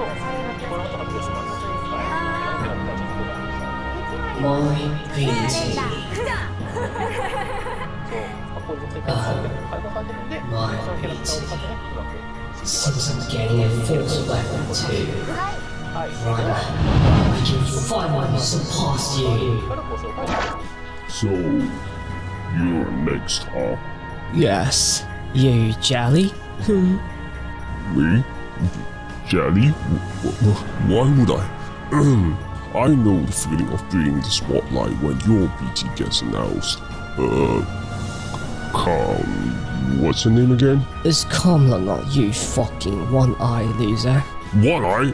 そう、この後発表します。My BT. そう、こういう世界観で開放されてるんで、そのキャラクターを使ってね、うまく。Since I'm getting a force weapon too, はい。 brother, I can finally surpass you. からご紹介します。 So, you're next, huh? Yes. You jelly? Me? Jelly? Why would I? I know the feeling of being in the spotlight when your BT gets announced. What's your name again? It's Kam'lanaut, you fucking one-eye loser. One Eye?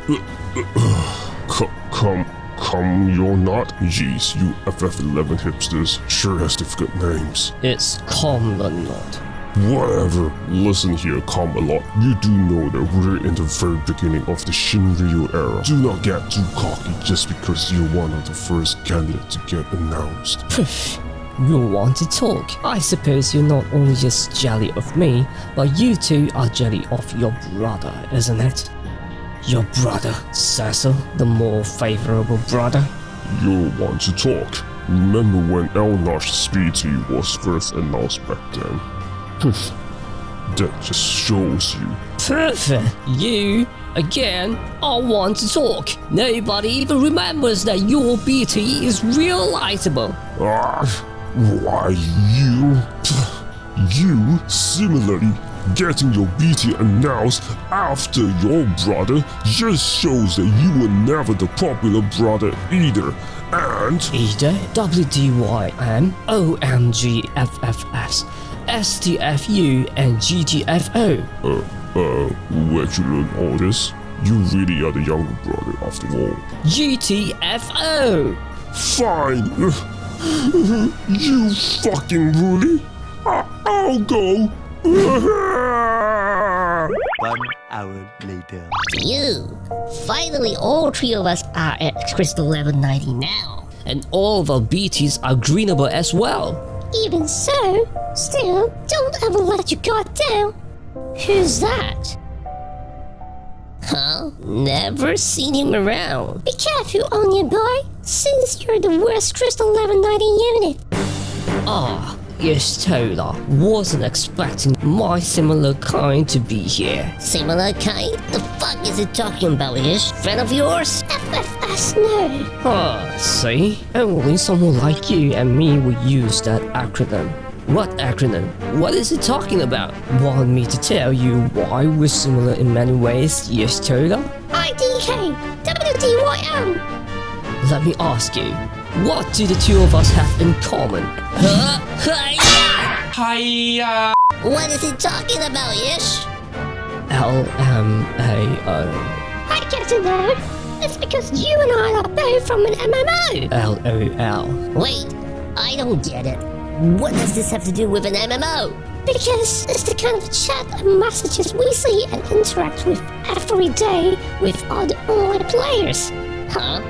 You're not? Jeez, you FF11 hipsters sure has difficult names. It's Kam'lanaut. Whatever. Listen here, Kam'lanaut. You do know that we're in the very beginning of the Shinryu era. Do not get too cocky just because you're one of the first candidates to get announced. Poof. You want to talk? I suppose you're not only just jelly of me, but you two are jelly of your brother, isn't it? Your brother, Cecil, the more favorable brother? You want to talk? Remember when Kam'lanaut BT was first announced back then? Poof. That just shows you. Perfect. You, again, I want to talk. Nobody even remembers that your BT is realizable. Why you? You, similarly, getting your BT announced after your brother just shows that you were never the popular brother either. And Either WDYM, OMGFFS, STFU, and GTFO. Where'd you learn all this? You really are the younger brother after all. GTFO! Fine. You fucking bully. I'll go. 1 hour later. Phew! Finally, all three of us are at Crystal level 90 now. And all of our BTs are greenable as well. Even so, still, don't ever let your guard down. Who's that? Huh? Never seen him around. Be careful on your boy, since you're the worst Crystal level 90 unit. Ah, yes, Tola. Wasn't expecting my similar kind to be here. Similar kind? The fuck is it talking about, Ish? Friend of yours? FFS, no. See? Only someone like you and me would use that acronym. What acronym? What is it talking about? Want me to tell you why we're similar in many ways, yes, Tola? IDK, WDYM. Let me ask you, what do the two of us have in common? Huh? Hiya! What is it talking about, Ish? LMAO. I get to know. It's because you and I are both from an MMO. LOL. Wait, I don't get it. What does this have to do with an MMO? Because it's the kind of chat and messages we see and interact with every day with other online players. Huh?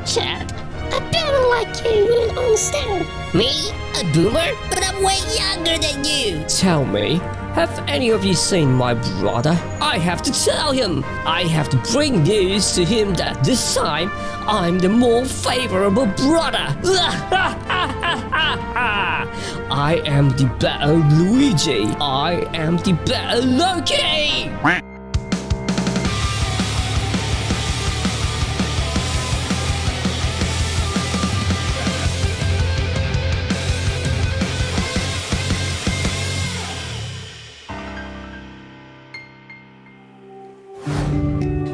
Chat? A boomer like you wouldn't understand. Me? A boomer? But I'm way younger than you. Tell me, have any of you seen my brother? I have to tell him. I have to bring news to him that this time I'm the more favorable brother. I am the better Luigi. I am the better Loki.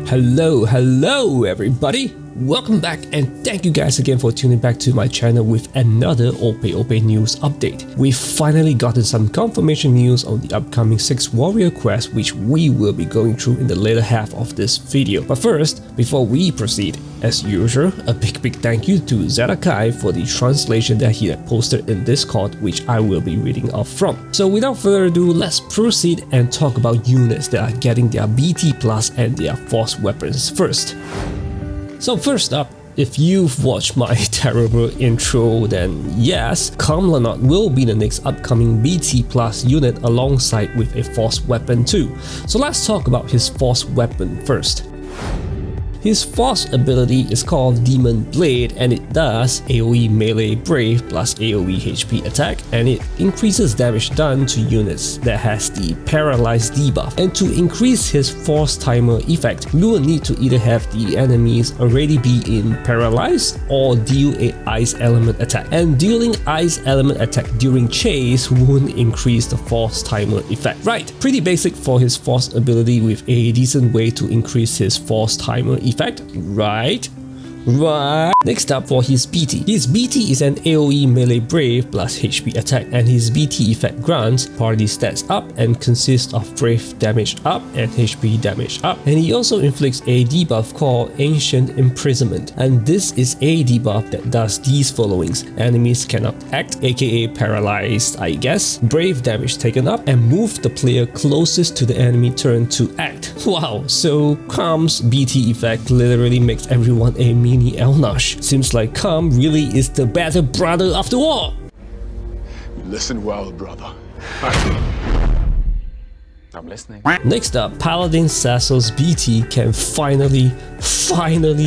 Hello everybody! Welcome back and thank you guys again for tuning back to my channel with another OP news update. We've finally gotten some confirmation news on the upcoming 6 warrior quest which we will be going through in the later half of this video. But first, before we proceed, as usual, a big thank you to Zetakai for the translation that he had posted in Discord, which I will be reading off from. So without further ado, let's proceed and talk about units that are getting their BT plus and their force weapons first. So first up, if you've watched my terrible intro, then yes, Kam'lanaut will be the next upcoming BT plus unit alongside with a force weapon too. So let's talk about his force weapon first. His force ability is called Demon Blade, and it does AoE melee brave plus AoE HP attack, and it increases damage done to units that has the paralyzed debuff. And to increase his force timer effect, you will need to either have the enemies already be in paralyzed or deal a ice element attack. And dealing ice element attack during chase won't increase the force timer effect. Right, pretty basic for his force ability with a decent way to increase his force timer effect, right? Next up for his BT. His BT is an AoE melee brave plus HP attack, and his BT effect grants party stats up and consists of brave damage up and HP damage up. And he also inflicts a debuff called Ancient Imprisonment, and this is a debuff that does these followings: enemies cannot act, aka paralyzed I guess, brave damage taken up, and move the player closest to the enemy turn to act. Wow, so Kam's BT effect literally makes everyone a mini Elnash. Seems like Kam really is the better brother after all. Listen well, brother. I'm listening. Next up, Paladin Ccecil's BT can finally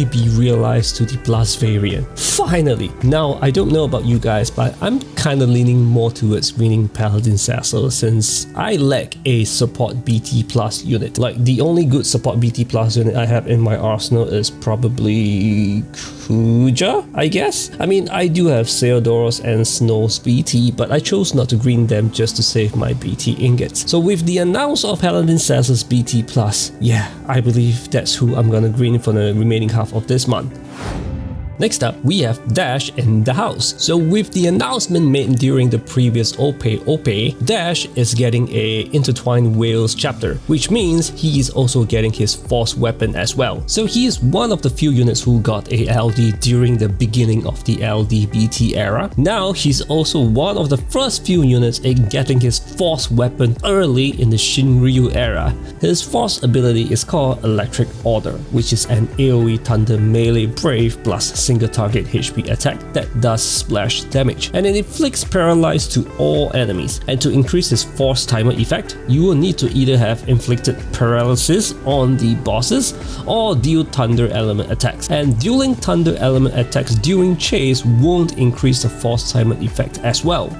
be realized to the Plus variant. Finally! Now, I don't know about you guys, but I'm kinda leaning more towards winning Paladin Ccecil since I lack a support BT Plus unit. Like, the only good support BT Plus unit I have in my arsenal is probably Kuja, I guess? I mean, I do have Seodoros and Snow's BT, but I chose not to green them just to save my BT ingots. So with the announcement of Paladin Ccecil's BT Plus, yeah, I believe that's who I'm gonna green for the remaining half of this month. Next up, we have Desch in the house. So with the announcement made during the previous OP, Desch is getting a Intertwined Whales chapter, which means he is also getting his force weapon as well. So he is one of the few units who got a LD during the beginning of the LDBT era. Now he's also one of the first few units in getting his force weapon early in the Shinryu era. His force ability is called Electric Order, which is an AoE Thunder melee brave plus single target HP attack that does splash damage, and it inflicts paralyze to all enemies. And to increase his force timer effect, you will need to either have inflicted paralysis on the bosses or deal thunder element attacks. And dueling thunder element attacks during chase won't increase the force timer effect as well.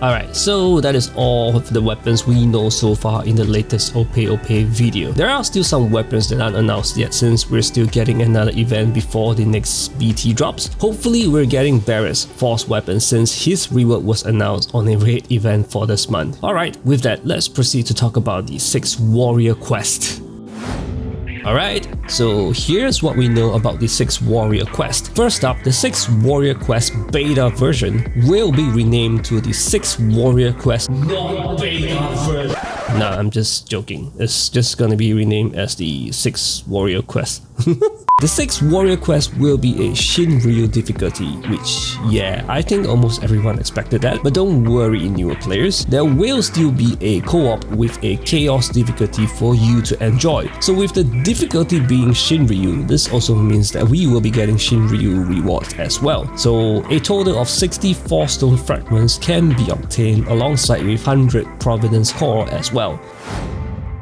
Alright, so that is all of the weapons we know so far in the latest OP video. There are still some weapons that aren't announced yet since we're still getting another event before the next BT drops. Hopefully we're getting Barrett's force weapon since his rework was announced on a raid event for this month. Alright, with that, let's proceed to talk about the 6 Warrior Quest. Alright, so here's what we know about the 6 Warrior Quest. First up, the 6 Warrior Quest beta version will be renamed to the 6 Warrior Quest non-beta version. Nah, I'm just joking. It's just gonna be renamed as the 6 Warrior Quest. The 6 Warrior Quest will be a Shinryu difficulty, which, yeah, I think almost everyone expected that, but don't worry newer players, there will still be a co-op with a Chaos difficulty for you to enjoy. So with the difficulty being Shinryu, this also means that we will be getting Shinryu rewards as well. So a total of 64 stone fragments can be obtained alongside with 100 Providence Core as well.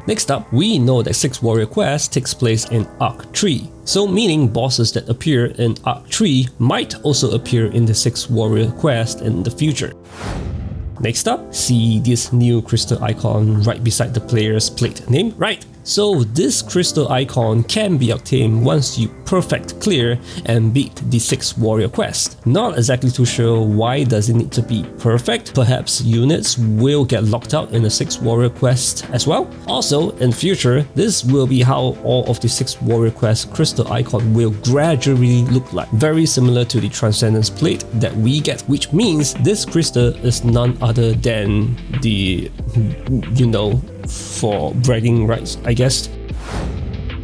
Next up, we know that 6 Warrior Quest takes place in Arc 3, so meaning bosses that appear in Arc 3 might also appear in the 6 Warrior Quest in the future. Next up, see this new crystal icon right beside the player's plate name? Right! So this crystal icon can be obtained once you perfect clear and beat the 6 Warrior Quest. Not exactly too sure why does it need to be perfect. Perhaps units will get locked out in the 6 Warrior Quest as well. Also, in future, this will be how all of the 6 Warrior Quest crystal icon will gradually look like. Very similar to the Transcendence plate that we get, which means this crystal is none other than the, you know, for bragging rights, I guess.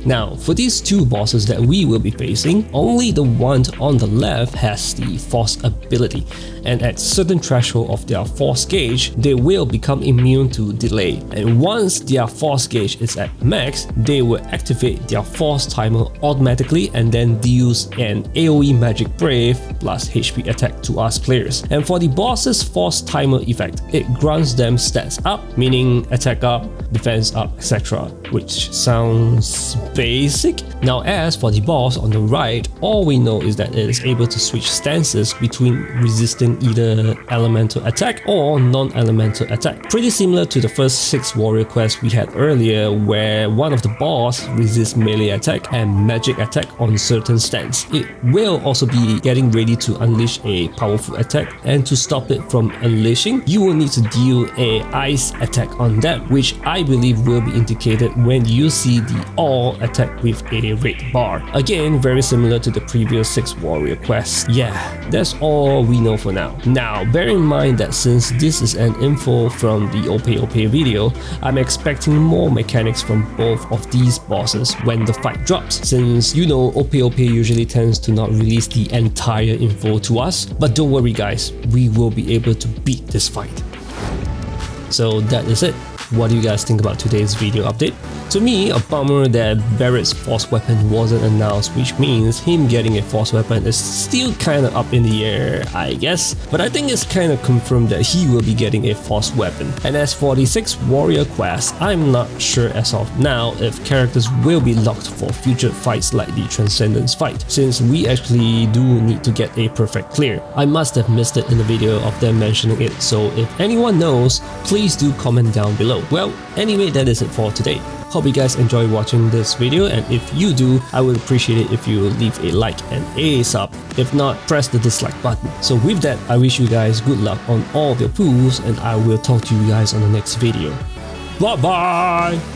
Now, for these 2 bosses that we will be facing, only the one on the left has the force ability, and at certain threshold of their force gauge, they will become immune to delay. And once their force gauge is at max, they will activate their force timer automatically and then deals an AoE Magic Brave plus HP attack to us players. And for the boss's force timer effect, it grants them stats up, meaning attack up, defense up, etc. Which sounds basic. Now as for the boss on the right, all we know is that it is able to switch stances between resisting either elemental attack or non-elemental attack. Pretty similar to the first 6 warrior quests we had earlier, where one of the boss resists melee attack and magic attack on certain stance. It will also be getting ready to unleash a powerful attack, and to stop it from unleashing, you will need to deal a ice attack on that, which I believe will be indicated when you see the all attack with a red bar. Again, very similar to the previous 6 warrior quests. Yeah, that's all we know for now. Now, bear in mind that since this is an info from the OP video, I'm expecting more mechanics from both of these bosses when the fight drops, since you know OP usually tends to not release the entire info to us. But don't worry guys, we will be able to beat this fight. So that is it. What do you guys think about today's video update? To me, a bummer that Barrett's force weapon wasn't announced, which means him getting a force weapon is still kinda up in the air, I guess. But I think it's kinda confirmed that he will be getting a force weapon. And as for the 6 warrior quests, I'm not sure as of now if characters will be locked for future fights like the Transcendence fight, since we actually do need to get a perfect clear. I must have missed it in the video of them mentioning it, so if anyone knows, please do comment down below. Well, anyway, that is it for today. Hope you guys enjoy watching this video, and if you do, I would appreciate it if you leave a like and a sub. If not, press the dislike button. So with that, I wish you guys good luck on all of your pools, and I will talk to you guys on the next video. Bye bye!